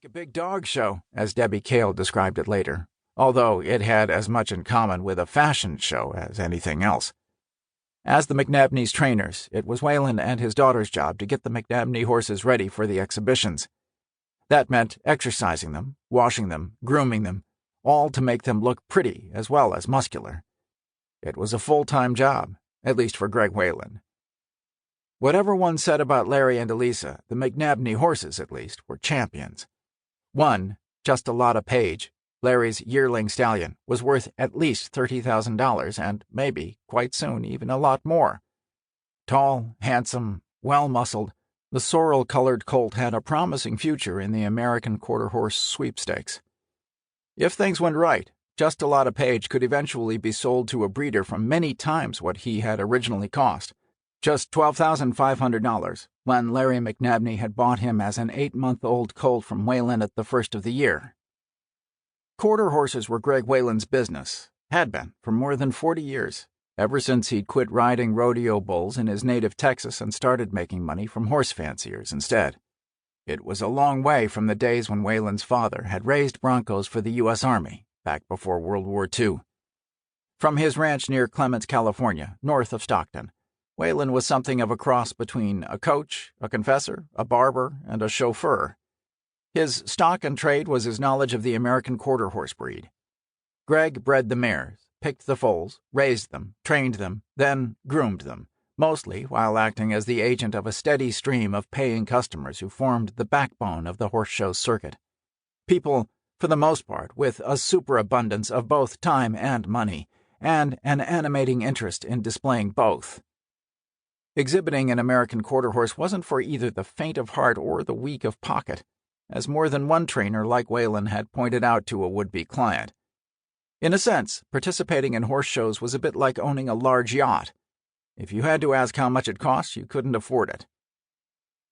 A big dog show, as Debbie Cale described it later, although it had as much in common with a fashion show as anything else. As the McNabneys' trainers, it was Whalen and his daughter's job to get the McNabney horses ready for the exhibitions. That meant exercising them, washing them, grooming them, all to make them look pretty as well as muscular. It was a full-time job, at least for Greg Whalen. Whatever one said about Larry and Elisa, the McNabney horses, at least, were champions. One, Just a Lotta Page, Larry's yearling stallion, was worth at least $30,000 and maybe, quite soon, even a lot more. Tall, handsome, well-muscled, the sorrel-colored colt had a promising future in the American quarter-horse sweepstakes. If things went right, Just a Lotta Page could eventually be sold to a breeder for many times what he had originally cost, just $12,500, when Larry McNabney had bought him as an 8-month-old colt from Whalen at the first of the year. Quarter horses were Greg Whalen's business, had been for more than 40 years, ever since he'd quit riding rodeo bulls in his native Texas and started making money from horse fanciers instead. It was a long way from the days when Whalen's father had raised broncos for the U.S. Army, back before World War II. From his ranch near Clements, California, north of Stockton, Whalen was something of a cross between a coach, a confessor, a barber, and a chauffeur. His stock and trade was his knowledge of the American quarter horse breed. Greg bred the mares, picked the foals, raised them, trained them, then groomed them, mostly while acting as the agent of a steady stream of paying customers who formed the backbone of the horse show circuit. People, for the most part, with a superabundance of both time and money, and an animating interest in displaying both. Exhibiting an American quarter horse wasn't for either the faint of heart or the weak of pocket, as more than one trainer like Whalen had pointed out to a would-be client. In a sense, participating in horse shows was a bit like owning a large yacht. If you had to ask how much it cost, you couldn't afford it.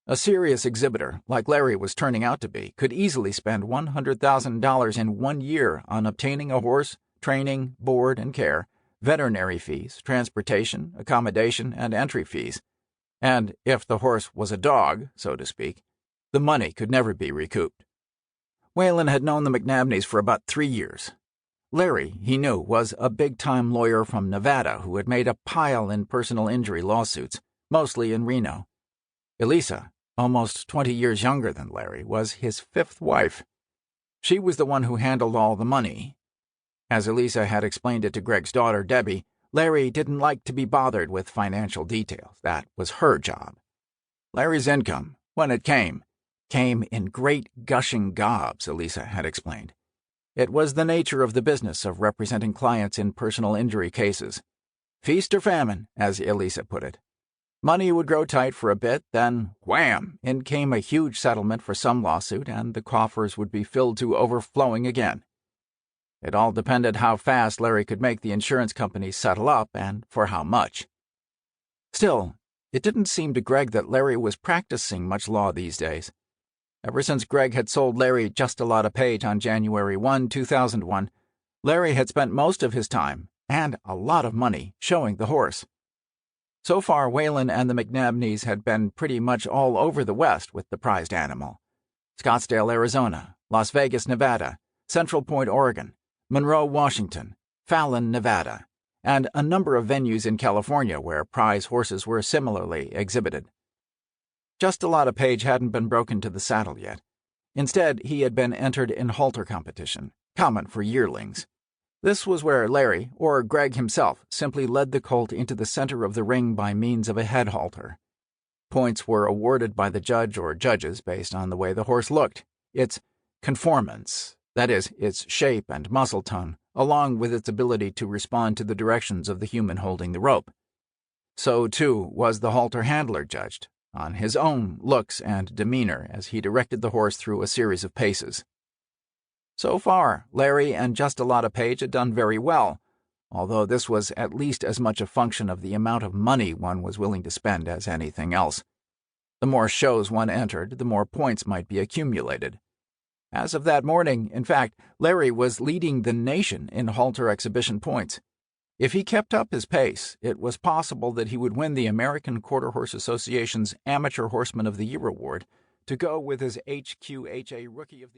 A serious exhibitor, like Larry was turning out to be, could easily spend $100,000 in 1 year on obtaining a horse, training, board and care, veterinary fees, transportation, accommodation, and entry fees. And if the horse was a dog, so to speak, the money could never be recouped. Whalen had known the McNabneys for about 3 years. Larry, he knew, was a big-time lawyer from Nevada who had made a pile in personal injury lawsuits, mostly in Reno. Elisa, almost 20 years younger than Larry, was his 5th wife. She was the one who handled all the money. As Elisa had explained it to Greg's daughter, Debbie, Larry didn't like to be bothered with financial details. That was her job. Larry's income, when it came in great gushing gobs, Elisa had explained. It was the nature of the business of representing clients in personal injury cases. Feast or famine, as Elisa put it. Money would grow tight for a bit, then, wham, in came a huge settlement for some lawsuit, and the coffers would be filled to overflowing again. It all depended how fast Larry could make the insurance companies settle up and for how much. Still, it didn't seem to Greg that Larry was practicing much law these days. Ever since Greg had sold Larry Just a Lotta Page on January 1, 2001, Larry had spent most of his time, and a lot of money, showing the horse. So far, Whalen and the McNabneys had been pretty much all over the West with the prized animal. Scottsdale, Arizona, Las Vegas, Nevada, Central Point, Oregon, Monroe, Washington, Fallon, Nevada, and a number of venues in California where prize horses were similarly exhibited. Just a Lotta Page hadn't been broken to the saddle yet. Instead, he had been entered in halter competition, common for yearlings. This was where Larry, or Greg himself, simply led the colt into the center of the ring by means of a head halter. Points were awarded by the judge or judges based on the way the horse looked, its conformance, that is, its shape and muscle tone, along with its ability to respond to the directions of the human holding the rope. So, too, was the halter handler judged, on his own looks and demeanor as he directed the horse through a series of paces. So far, Larry and Just a Lotta Page had done very well, although this was at least as much a function of the amount of money one was willing to spend as anything else. The more shows one entered, the more points might be accumulated. As of that morning, in fact, Larry was leading the nation in halter exhibition points. If he kept up his pace, it was possible that he would win the American Quarter Horse Association's Amateur Horseman of the Year award, to go with his HQHA Rookie of the